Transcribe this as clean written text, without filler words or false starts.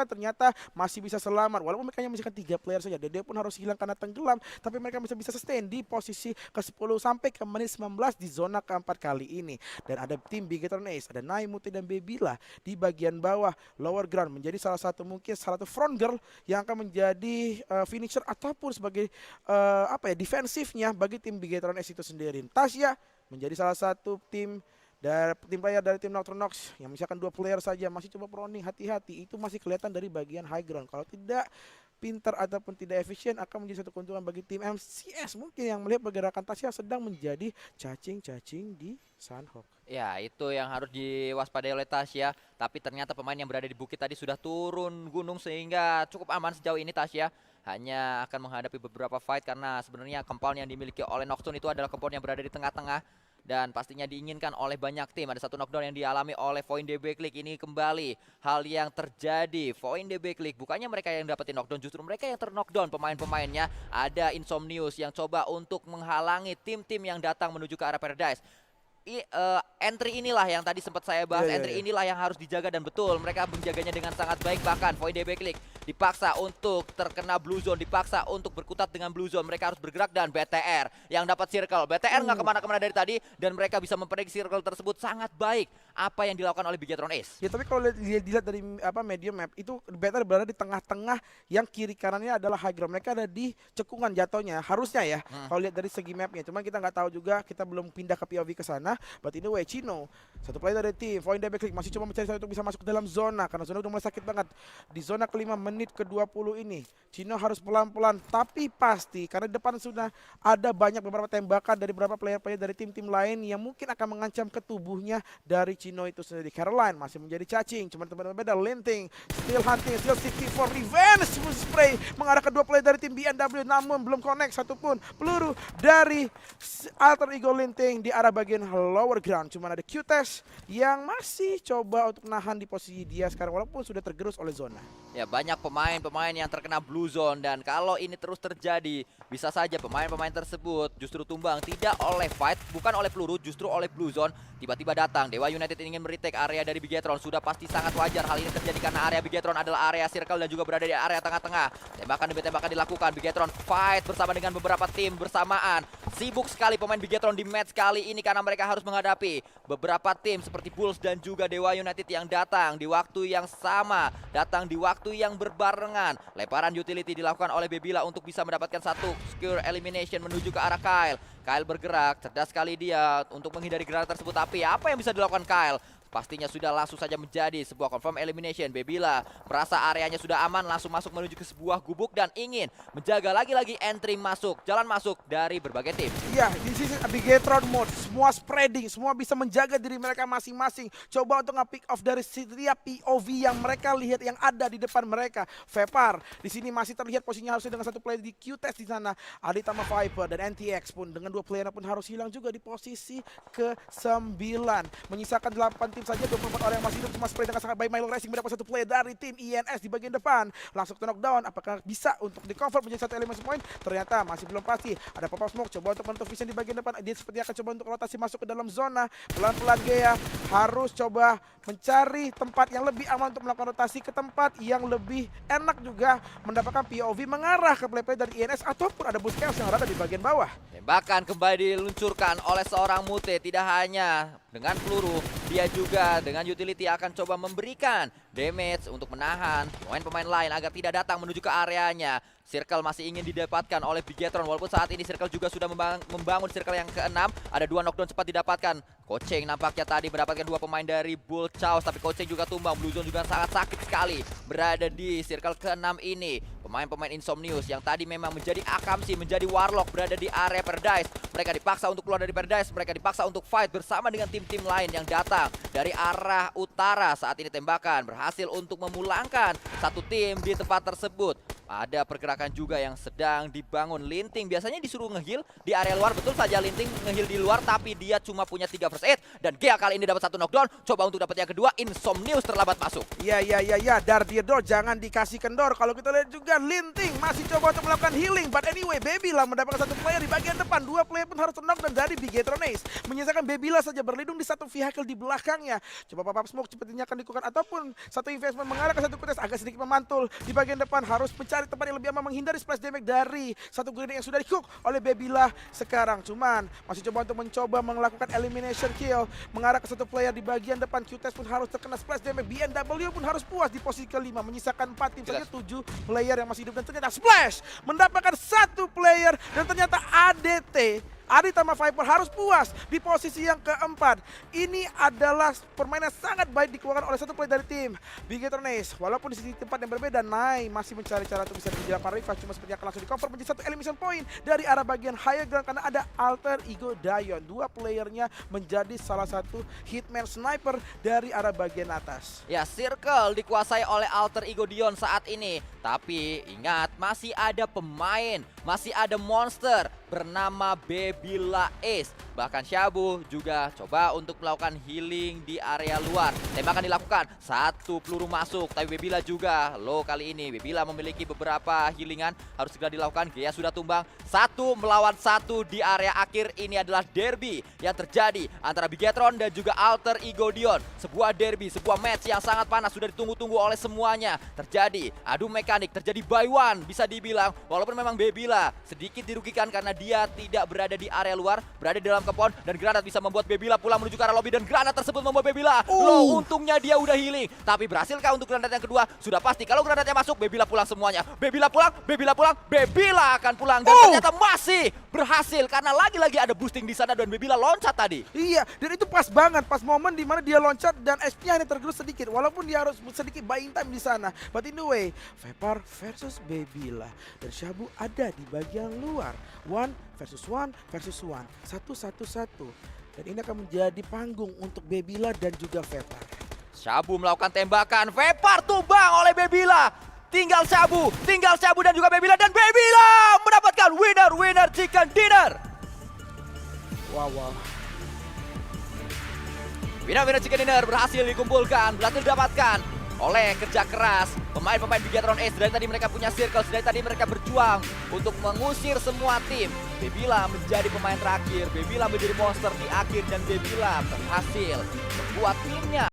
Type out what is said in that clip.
bahkan ternyata masih bisa selamat. Walaupun mereka hanya menyisakan 3 player saja, Dede pun harus hilang karena tenggelam, tapi mereka bisa sustain di posisi ke-10 sampai ke menit 19 di zona keempat kali ini. Dan ada tim Bigetron Ace, ada Naimute dan Bebila di bagian bawah lower ground menjadi salah satu mungkin salah satu front girl yang akan menjadi finisher ataupun sebagai defensifnya bagi tim Bigetron Ace itu sendiri. Tasya menjadi salah satu tim dari tim player dari tim Nocturnox yang misalkan 2 player saja masih coba proning, hati-hati, itu masih kelihatan dari bagian high ground. Kalau tidak pintar ataupun tidak efisien akan menjadi satu keuntungan bagi tim MCS mungkin yang melihat pergerakan Tasya sedang menjadi cacing-cacing di Sunhawk. Ya, itu yang harus diwaspadai oleh Tasya. Tapi ternyata pemain yang berada di bukit tadi sudah turun gunung sehingga cukup aman sejauh ini Tasya. Hanya akan menghadapi beberapa fight karena sebenarnya compound yang dimiliki oleh Nocturne itu adalah compound yang berada di tengah-tengah. Dan pastinya diinginkan oleh banyak tim. Ada satu knockdown yang dialami oleh Void DB Click. Ini kembali hal yang terjadi. Void DB Click bukannya mereka yang dapetin knockdown, justru mereka yang terknockdown. Pemain-pemainnya ada Insomnius yang coba untuk menghalangi tim-tim yang datang menuju ke arah Paradise. Entry inilah yang tadi sempat saya bahas. Entry inilah yang harus dijaga dan betul mereka menjaganya dengan sangat baik. Bahkan Void DB Click dipaksa untuk terkena blue zone, dipaksa untuk berkutat dengan blue zone. Mereka harus bergerak dan BTR yang dapat circle. BTR nggak kemana-kemana dari tadi dan mereka bisa memprediksi circle tersebut sangat baik. Apa yang dilakukan oleh Bigetron Ace? Ya tapi kalau dilihat dari medium map itu BTR berada di tengah-tengah yang kiri kanannya adalah high ground. Mereka ada di cekungan jatuhnya harusnya ya. Kalau lihat dari segi mapnya, cuman kita nggak tahu juga, kita belum pindah ke POV ke sana. But ini Chino, satu player dari tim Void DB Click masih coba mencari cara untuk bisa masuk ke dalam zona karena zona udah mulai sakit banget. Di zona kelima menit ke-20 ini Chino harus pelan-pelan tapi pasti karena di depan sudah ada banyak beberapa tembakan dari beberapa player-player dari tim-tim lain yang mungkin akan mengancam ke tubuhnya dari Chino itu sendiri. Caroline masih menjadi cacing, cuman teman-teman beda. Linting still hunting, still seeking for revenge. Spray mengarah ke 2 player dari tim BNW namun belum connect satupun peluru dari Alter Ego Linting di arah bagian lower ground. Cuman ada Q-Test yang masih coba untuk nahan di posisi dia sekarang walaupun sudah tergerus oleh zona. Ya, banyak pemain-pemain yang terkena blue zone dan kalau ini terus terjadi bisa saja pemain-pemain tersebut justru tumbang tidak oleh fight, bukan oleh peluru, justru oleh blue zone. Tiba-tiba datang Dewa United ingin meretake area dari Bigetron. Sudah pasti sangat wajar hal ini terjadi karena area Bigetron adalah area circle dan juga berada di area tengah-tengah. Tembakan demi tembakan dilakukan. Bigetron fight bersama dengan beberapa tim bersamaan. Sibuk sekali pemain Bigetron di match kali ini karena mereka harus menghadapi beberapa tim seperti Bulls dan juga Dewa United yang datang di waktu yang sama, datang di waktu yang berbarengan. Lemparan utility dilakukan oleh Bebila untuk bisa mendapatkan satu secure elimination menuju ke arah Kyle. Kyle bergerak, cerdas sekali dia untuk menghindari gerakan tersebut. Tapi apa yang bisa dilakukan Kyle? Pastinya sudah langsung saja menjadi sebuah confirm elimination. Bebila merasa areanya sudah aman, langsung masuk menuju ke sebuah gubuk dan ingin menjaga lagi-lagi entry masuk, jalan masuk dari berbagai tim. Iya, di sisi Bigetron mode, semua spreading, semua bisa menjaga diri mereka masing-masing. Coba untuk nge-pick off dari setiap POV yang mereka lihat yang ada di depan mereka. Vepar di sini masih terlihat posisinya harusnya dengan satu player di Q-Test di sana. Aditama Viper dan NTX pun dengan 2 player pun harus hilang juga di posisi ke-9. Menyisakan 8 tim saja, 24 orang yang masih hidup, cuma spray dengan sangat baik. Milo Racing mendapat satu player dari tim INS di bagian depan. Langsung ke knockdown, apakah bisa untuk di-convert menjadi satu elemen point? Ternyata masih belum pasti. Ada pop-up smoke, coba untuk menutup vision di bagian depan. Dia sepertinya akan coba untuk rotasi masuk ke dalam zona. Pelan-pelan Gea harus coba mencari tempat yang lebih aman untuk melakukan rotasi ke tempat yang lebih enak juga mendapatkan POV mengarah ke player dari INS ataupun ada boost chaos yang ada di bagian bawah. Tembakan kembali diluncurkan oleh seorang Mute, tidak hanya dengan peluru, dia juga dengan utility akan coba memberikan damage untuk menahan pemain-pemain lain agar tidak datang menuju ke areanya. Circle masih ingin didapatkan oleh Bigetron walaupun saat ini Circle juga sudah membangun circle yang ke-6. Ada 2 knockdown cepat didapatkan. Coaching nampaknya tadi mendapatkan 2 pemain dari Bull Chaos tapi Coaching juga tumbang. Blue Zone juga sangat sakit sekali berada di circle ke-6 ini. Pemain-pemain Insomnius yang tadi memang menjadi Akamsi, menjadi Warlock berada di area Paradise. Mereka dipaksa untuk keluar dari Paradise, mereka dipaksa untuk fight bersama dengan tim-tim lain yang datang dari arah utara. Saat ini tembakan berhasil untuk memulangkan satu tim di tempat tersebut. Ada pergerakan juga yang sedang dibangun. Linting biasanya disuruh nge-heal di area luar. Betul saja Linting nge-heal di luar, tapi dia cuma punya 3 first aid. Dan Gea kali ini dapat 1 knockdown. Coba untuk dapat yang kedua, Insomnius terlambat masuk. Ya, Dardiedor jangan dikasih kendor. Kalau kita lihat juga Linting masih coba untuk melakukan healing. But anyway, Babila mendapatkan 1 player di bagian depan. 2 player pun harus knock dan dari Bigetron Ace. Menyisakan Babila saja berlindung di 1 vehicle di belakangnya. Coba pop-up smoke sepertinya akan dilakukan. Ataupun 1 investment mengarah ke 1 kutes agak sedikit memantul. Di bagian depan harus mencari tempat yang lebih aman, menghindari splash damage dari 1 grenade yang sudah di-cook oleh Babila sekarang. Cuman masih coba untuk melakukan elimination kill. Mengarah ke 1 player di bagian depan. Qtest pun harus terkena splash damage. BNW pun harus puas di posisi kelima. Menyisakan 4 tim saja, 7 player yang masih hidup. Dan ternyata Splash mendapatkan 1 player. Dan ternyata ADT Aditama Viper harus puas di posisi yang keempat. Ini adalah permainan sangat baik dikeluarkan oleh 1 player dari tim Bigetron Ace. Walaupun di sisi tempat yang berbeda, Nai masih mencari cara untuk bisa dilakukan revive. Cuma sepertinya akan langsung di-cover menjadi 1 elimination point dari arah bagian higher ground. Karena ada Alter Ego Dion. 2 playernya menjadi salah satu hitman sniper dari arah bagian atas. Ya, circle dikuasai oleh Alter Ego Dion saat ini. Tapi ingat, masih ada pemain, masih ada monster bernama Babila Ace. Bahkan Shabu juga coba untuk melakukan healing di area luar. Tembakan dilakukan, 1 peluru masuk. Tapi Babila juga low kali ini. Babila memiliki beberapa healingan, harus segera dilakukan. Gea sudah tumbang, 1 melawan 1 di area akhir. Ini adalah derby yang terjadi antara Bigetron dan juga Alter Ego Dion. Sebuah derby, sebuah match yang sangat panas, sudah ditunggu-tunggu oleh semuanya. Terjadi adu mekanik, terjadi buy one bisa dibilang. Walaupun memang Babila sedikit dirugikan karena dia tidak berada di area luar, berada di dalam kebun, dan granat bisa membuat Babila pulang menuju ke arah lobby, dan granat tersebut membuat Babila low. Untungnya dia udah healing, tapi berhasilkah untuk granat yang kedua? Sudah pasti kalau granatnya masuk, Babila pulang semuanya. Babila pulang, Babila akan pulang, dan ternyata masih berhasil karena lagi-lagi ada boosting di sana dan Babila loncat tadi. Iya, dan itu pas banget, pas momen dimana dia loncat dan SP-nya hanya tergerus sedikit, walaupun dia harus sedikit buying time di sana. But anyway, Vapor versus Babila, dan Shabu ada di bagian luar. 1 versus 1 versus 1, 1-1-1. Dan ini akan menjadi panggung untuk Babila dan juga Vapor. Shabu melakukan tembakan, Vapor tumbang oleh Babila. Tinggal Shabu dan juga Babila, dan Babila mendapatkan winner chicken dinner. Wow. Winner chicken dinner berhasil dikumpulkan, berhasil didapatkan oleh kerja keras pemain-pemain Bigetron Ace. Dari tadi mereka punya circle, dari tadi mereka berjuang untuk mengusir semua tim. Babila menjadi pemain terakhir, Babila menjadi monster di akhir, dan Babila berhasil membuat timnya